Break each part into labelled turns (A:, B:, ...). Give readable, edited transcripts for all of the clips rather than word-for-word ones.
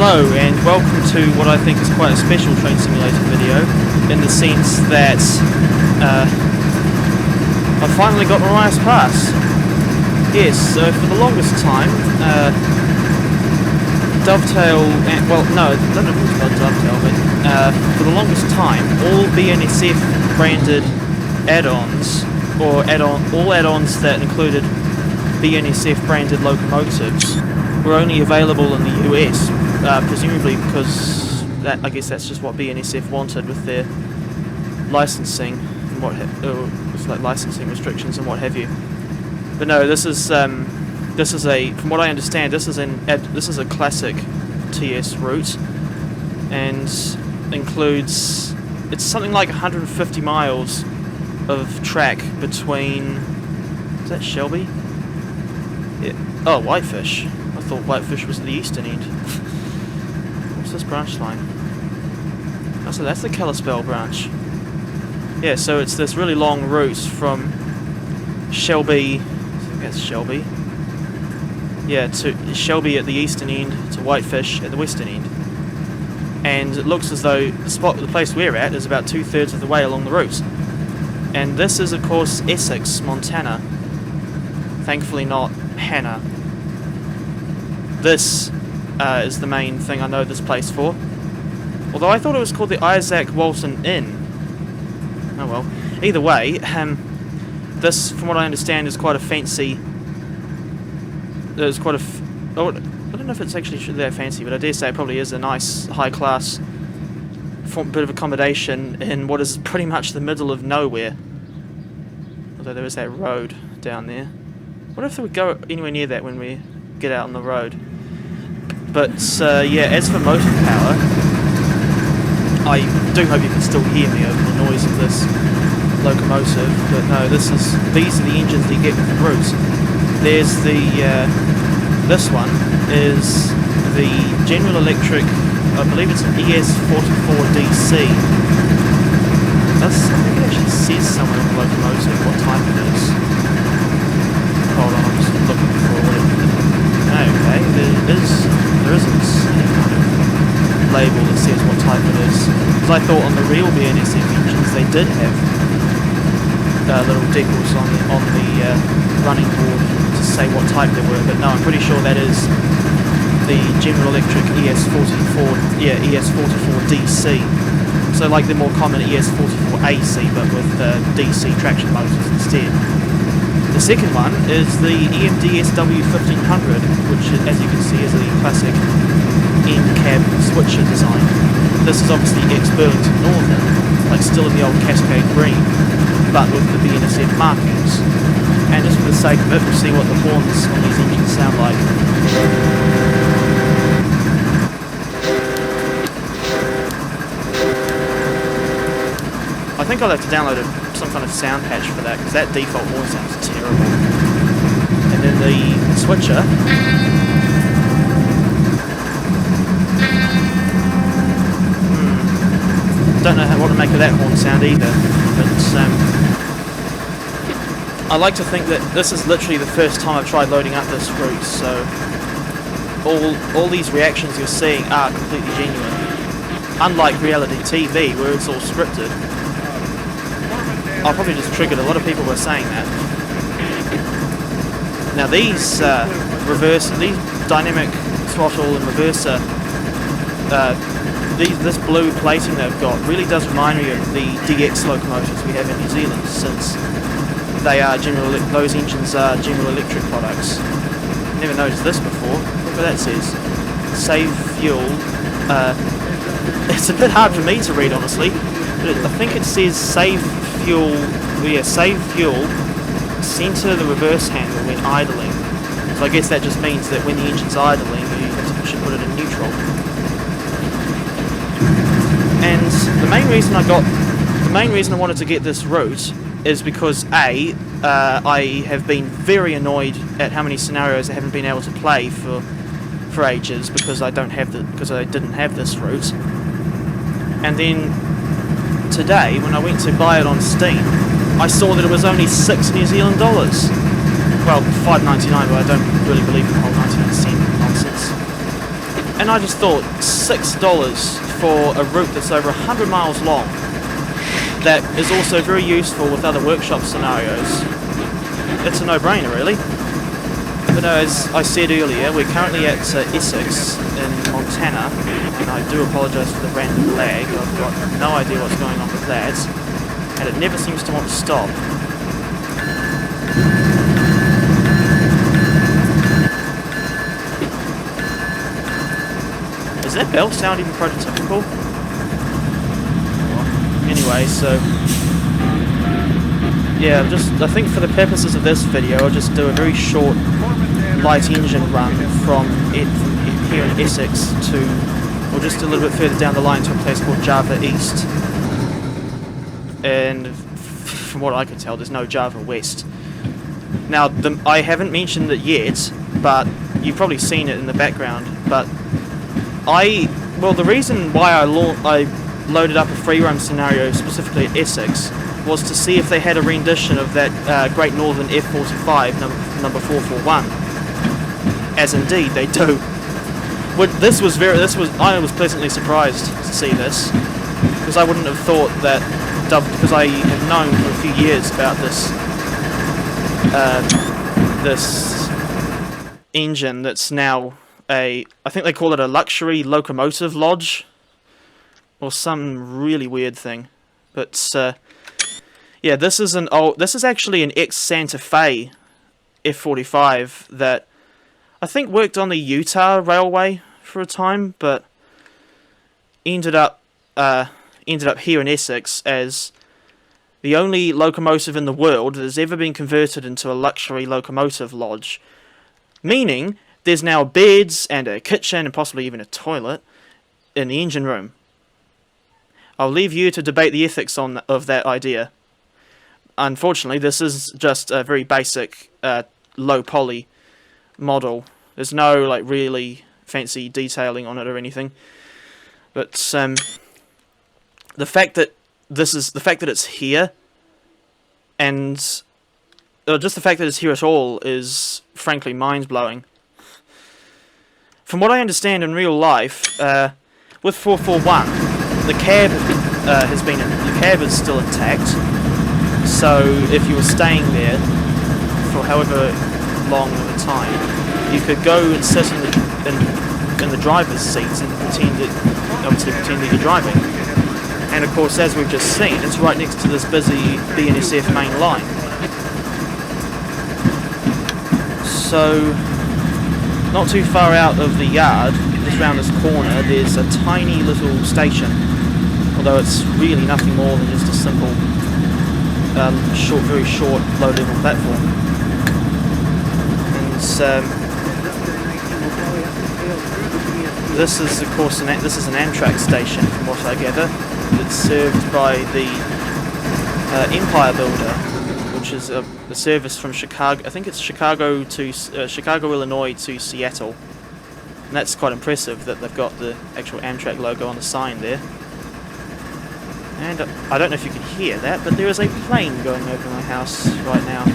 A: Hello and welcome to what I think is quite a special train simulator video, in the sense that I finally got Mariah's Pass. Yes, so for the longest time, Dovetail, well no, I don't know if it's called Dovetail, but for the longest time, all BNSF branded add-ons, or all add-ons that included BNSF branded locomotives were only available in the US, presumably because I guess that's just what BNSF wanted with their licensing and what it's like licensing restrictions and what have you. But no, this is a, from what I understand, this is a classic TS route, and includes, it's something like 150 miles of track between, is that Shelby? Yeah. Oh, Whitefish. I thought Whitefish was the eastern end. What's this branch line? Oh, so that's the Kalispell branch. Yeah, so it's this really long route from Shelby, I think that's Shelby. Yeah, to Shelby at the eastern end to Whitefish at the western end. And it looks as though the place we're at is about 2/3 of the way along the route. And this is, of course, Essex, Montana. Thankfully not Hannah. This is the main thing I know this place for. Although I thought it was called the Izaak Walton Inn. Oh well. Either way, this, from what I understand, is quite a fancy... There's quite a... I don't know if it's actually that fancy, but I dare say it probably is a nice, high-class bit of accommodation in what is pretty much the middle of nowhere. Although there is that road down there. What if we go anywhere near that when we get out on the road? But yeah, as for motive power, I do hope you can still hear me over the noise of this locomotive. But no, these are the engines that you get with the route. There's the this one is the General Electric, I believe it's an ES44DC. I think it actually says somewhere on the locomotive what type it is. Hold on, I'm just looking for it. Okay, there isn't any kind of label that says what type it is. Because I thought on the real BNSF engines they did have little decals on the running board to say what type they were, but no, I'm pretty sure that is the General Electric ES44DC. So like the more common ES44AC, but with DC traction motors instead. The second one is the SW1500, which, as you can see, is a classic end-cab switcher design. This is obviously ex-Burlington Northern, like still in the old Cascade green, but with the BNSF markings. And just for the sake of it, we'll see what the horns on these engines sound like. I think I'll have to download some kind of sound patch for that, because that default horn sounds terrible. And then the switcher. Don't know what to make of that horn sound either. But I like to think that this is literally the first time I've tried loading up this route, so all these reactions you're seeing are completely genuine. Unlike reality TV, where it's all scripted. I probably just triggered a lot of people were saying that. Now these these dynamic throttle and reverser, this blue plating they've got really does remind me of the DX locomotives we have in New Zealand, since they are those engines are General Electric products. Never noticed this before. Look what that says. Save fuel. It's a bit hard for me to read, honestly, but I think it says save fuel, save fuel, center the reverse handle when idling. So I guess that just means that when the engine's idling, you should put it in neutral. And the main reason I wanted to get this route is because I have been very annoyed at how many scenarios I haven't been able to play for ages because I didn't have this route. And then today, when I went to buy it on Steam, I saw that it was only $6 New Zealand dollars. Well, $5.99, but I don't really believe in the whole 99 cent nonsense. And I just thought, $6 for a route that's over 100 miles long, that is also very useful with other workshop scenarios. It's a no-brainer, really. But no, as I said earlier, we're currently at Essex in Montana, and I do apologise for the random lag. I've got no idea what's going on with that, and it never seems to want to stop. Does that bell sound even prototypical? Anyway, so yeah, I think for the purposes of this video, I'll just do a very short light engine run from here in Essex to, or just a little bit further down the line to a place called Java East. And from what I can tell, there's no Java West. Now, I haven't mentioned it yet, but you've probably seen it in the background. But the reason why I loaded up a free roam scenario specifically at Essex was to see if they had a rendition of that Great Northern F45 number 441, as indeed they do. I was pleasantly surprised to see this, because I wouldn't have thought that, because I have known for a few years about this engine that's now I think they call it a Luxury Locomotive Lodge, or some really weird thing. But yeah, this is actually an ex-Santa Fe F45 that I think worked on the Utah Railway for a time, but ended up here in Essex as the only locomotive in the world that has ever been converted into a Luxury Locomotive Lodge, meaning there's now beds and a kitchen and possibly even a toilet in the engine room. I'll leave you to debate the ethics of that idea. Unfortunately, this is just a very basic low poly model. There's no like really fancy detailing on it or anything. But the fact that it's here, and just the fact that it's here at all, is frankly mind-blowing. From what I understand in real life, with 441, the cab is still intact. So if you were staying there for however long of a time, you could go and sit in the driver's seat and pretend that you're driving. And of course, as we've just seen, it's right next to this busy BNSF main line. So, not too far out of the yard, just round this corner, there's a tiny little station. Although it's really nothing more than just a simple, very short, low-level platform. And this is, of course, an Amtrak station, from what I gather. It's served by the Empire Builder, which is a service from Chicago. I think it's Chicago, Illinois to Seattle. And that's quite impressive that they've got the actual Amtrak logo on the sign there. And I don't know if you can hear that, but there is a plane going over my house right now.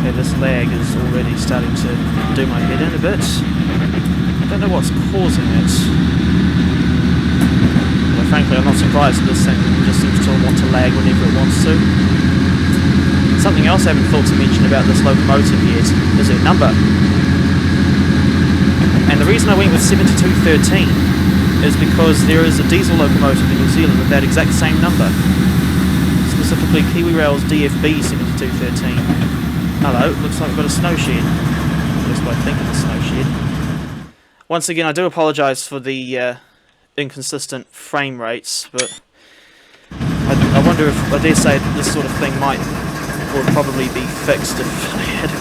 A: Okay, this lag is already starting to do my head in a bit. I don't know what's causing it. Well, frankly, I'm not surprised. This thing just seems to want to lag whenever it wants to. Something else I haven't thought to mention about this locomotive yet is her number. And the reason I went with 7213 is because there is a diesel locomotive in New Zealand with that exact same number. Specifically Kiwi Rail's DFB 7213. Hello, looks like we've got a snow shed. At least I think it's a snow shed. Once again, I do apologise for the inconsistent frame rates, but I wonder if, I dare say, this sort of thing would probably be fixed if I had a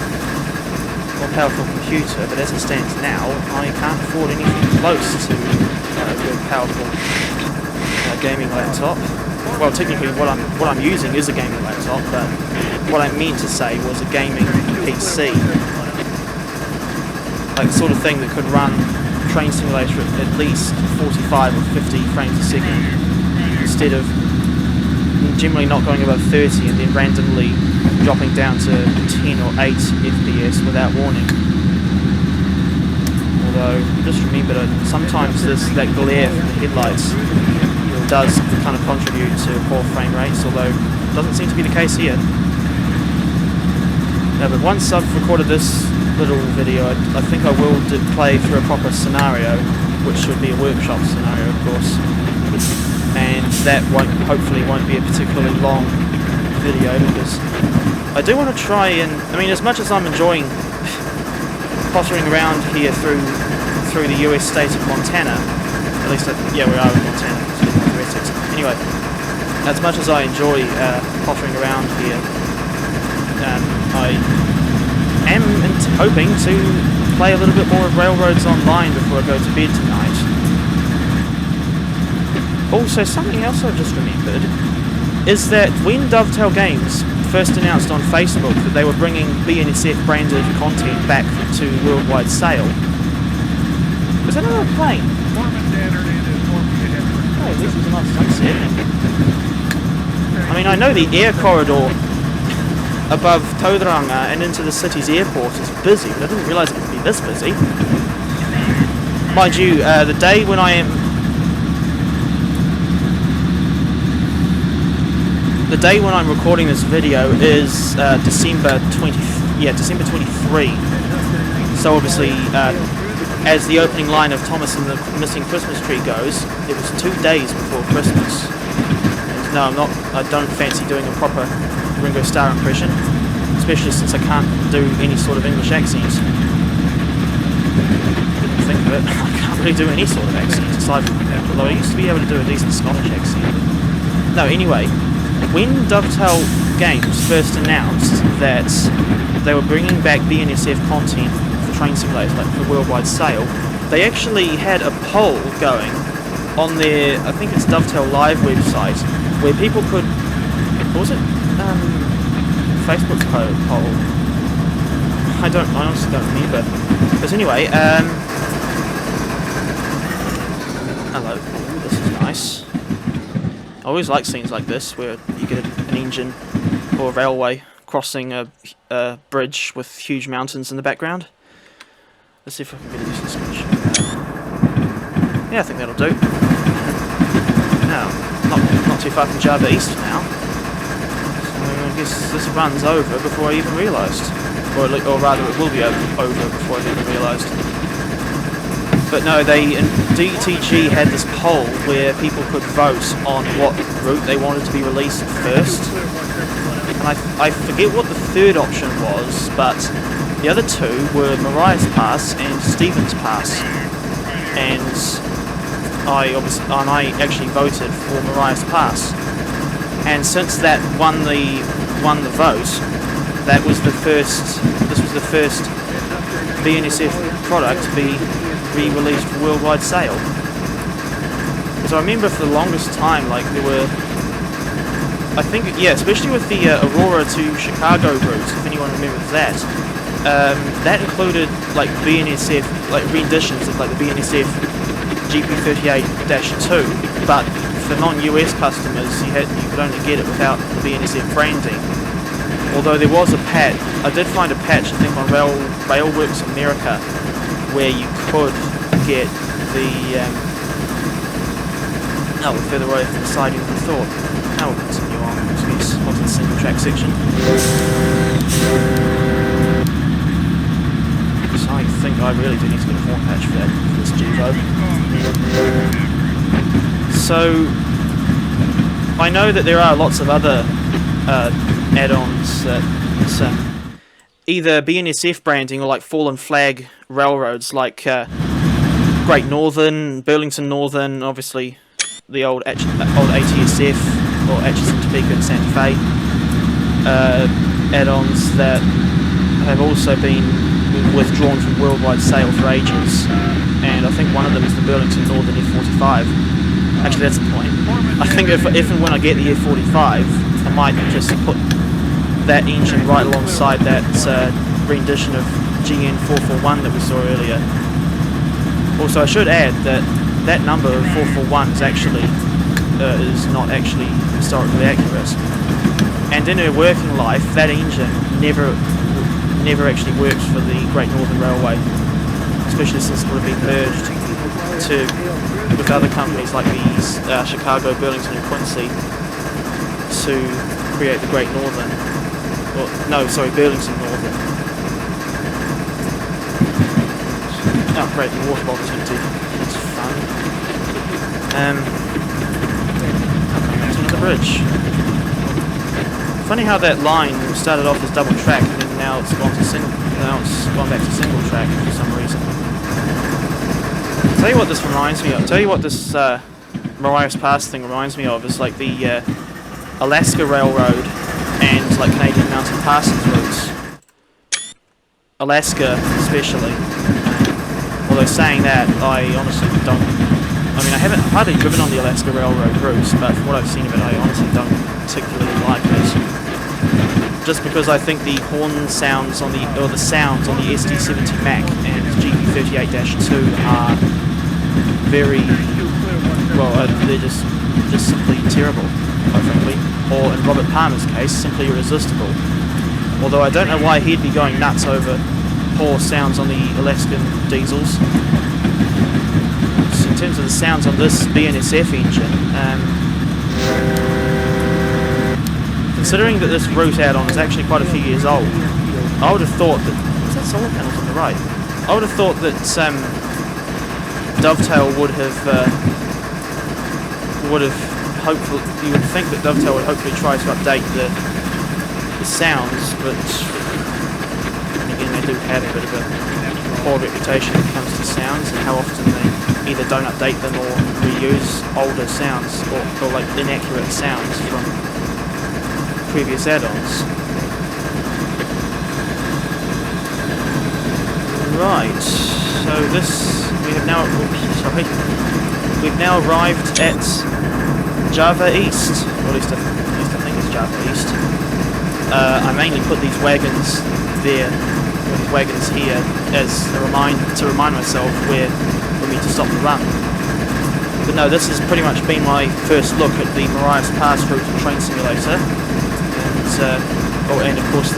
A: more powerful computer, but as it stands now, I can't afford anything close to a good powerful gaming laptop. Well, technically what I'm using is a gaming laptop, but what I meant to say was a gaming PC. Like the sort of thing that could run train simulator at least 45 or 50 frames a second, instead of generally not going above 30 and then randomly dropping down to 10 or 8 FPS without warning. Although, just remember that sometimes that glare from the headlights does kind of contribute to poor frame rates, although it doesn't seem to be the case here. But once I've recorded this little video, I think I will play through a proper scenario, which should be a workshop scenario, of course. And that hopefully won't be a particularly long video, because I do want to try and, I mean, as much as I'm enjoying pottering around here through the US state of Montana, at least, yeah, we are in Montana, through Essex. Anyway, as much as I enjoy pottering around here, I am hoping to play a little bit more of Railroads Online before I go to bed tonight. Also, something else I've just remembered is that when Dovetail Games first announced on Facebook that they were bringing BNSF branded content back to worldwide sale, was that another plane? Oh, this is a nice sunset. I mean, I know the air corridor above Tauranga and into the city's airport is busy, but I didn't realise it would be this busy. Mind you, the day when I'm recording this video is December 23. So obviously, as the opening line of Thomas and the Missing Christmas Tree goes, it was 2 days before Christmas. And no, I don't fancy doing a proper Ringo Starr impression, especially since I can't do any sort of English accent. Didn't think of it. I can't really do any sort of accent aside from that, although I used to be able to do a decent Scottish accent. No, anyway, when Dovetail Games first announced that they were bringing back BNSF content for Train Simulator, like for worldwide sale, they actually had a poll going on their, I think it's Dovetail Live website, where people could, what was it? Facebook poll. I honestly don't remember. But anyway, hello. Ooh, this is nice. I always like scenes like this, where you get an engine or a railway crossing a bridge with huge mountains in the background. Let's see if I can get a decent screenshot of that. Yeah, I think that'll do. Now, not too far from Java East now. I guess this runs over before I even realised. Or rather, it will be over before I even realised. But no, DTG had this poll where people could vote on what route they wanted to be released first. And I forget what the third option was, but the other two were Mariah's Pass and Stevens Pass. And I actually voted for Mariah's Pass. And since that won the vote, this was the first BNSF product to be re-released for worldwide sale. Because I remember for the longest time, like there were, I think, yeah, especially with the Aurora to Chicago route, if anyone remembers that, that included like BNSF, like renditions of like the BNSF GP38-2, but for non-US customers, you could only get it without the BNSF branding. Although there was a patch, I did find a patch, I think on Railworks America, where you could get the, we're further away from the siding than I thought. Now we'll continue on to the single track section. So I think I really do need to get a horn patch for that, for this Gevo. So, I know that there are lots of other add-ons that either BNSF branding or like fallen flag railroads like Great Northern, Burlington Northern, obviously the old ATSF or Atchison, Topeka and Santa Fe add-ons that have also been withdrawn from worldwide sale for ages, and I think one of them is the Burlington Northern F45. Actually, that's the point. I think if and when I get the F45, I might just put that engine right alongside that rendition of GN441 that we saw earlier. Also, I should add that that number of 441 is not actually historically accurate. And in her working life, that engine never actually worked for the Great Northern Railway, especially since it would have been merged with other companies like these Chicago, Burlington and Quincy to create the Great Northern. Well, no, sorry, Burlington Northern. Oh great, the water bottle's empty. That's fun. I'll come back to another bridge. Funny how that line started off as double track and then now it's gone back to single track for some reason. I'll tell you what this reminds me of. I'll tell you what this Marias Pass thing reminds me of is like the Alaska Railroad and like Canadian Mountain Passage routes. Alaska especially. Although saying that, I honestly don't. I mean, I haven't hardly driven on the Alaska Railroad routes, but from what I've seen of it, I honestly don't particularly like it. Just because I think the horn sounds on the sounds on the SD70 Mac and GP38-2 are very well. They're just simply terrible, quite frankly. Or in Robert Palmer's case, simply irresistible. Although I don't know why he'd be going nuts over poor sounds on the Alaskan diesels. So in terms of the sounds on this BNSF engine, considering that this route add-on is actually quite a few years old, I would have thought that... What's that solar panels on the right? I would have thought that Dovetail would have hopefully... You would think that Dovetail would hopefully try to update the sounds, but... Again, they do have a bit of a poor reputation when it comes to sounds and how often they either don't update them or reuse older sounds or like inaccurate sounds from previous add-ons. Right, so we've now arrived at Java East, or at least I think it's Java East. I mainly put these wagons there, or these wagons here, as a to remind myself where we need to stop the run. But no, this has pretty much been my first look at the Marias Pass route and train simulator, and of course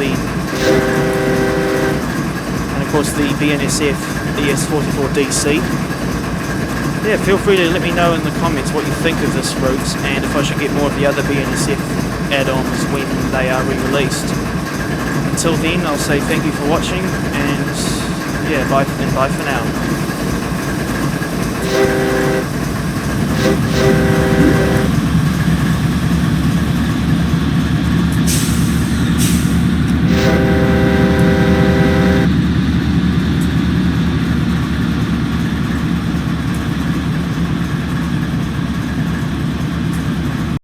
A: the BNSF ES44DC. Yeah, feel free to let me know in the comments what you think of this route and if I should get more of the other BNSF add-ons when they are re-released. Until then, I'll say thank you for watching, and yeah, bye for now.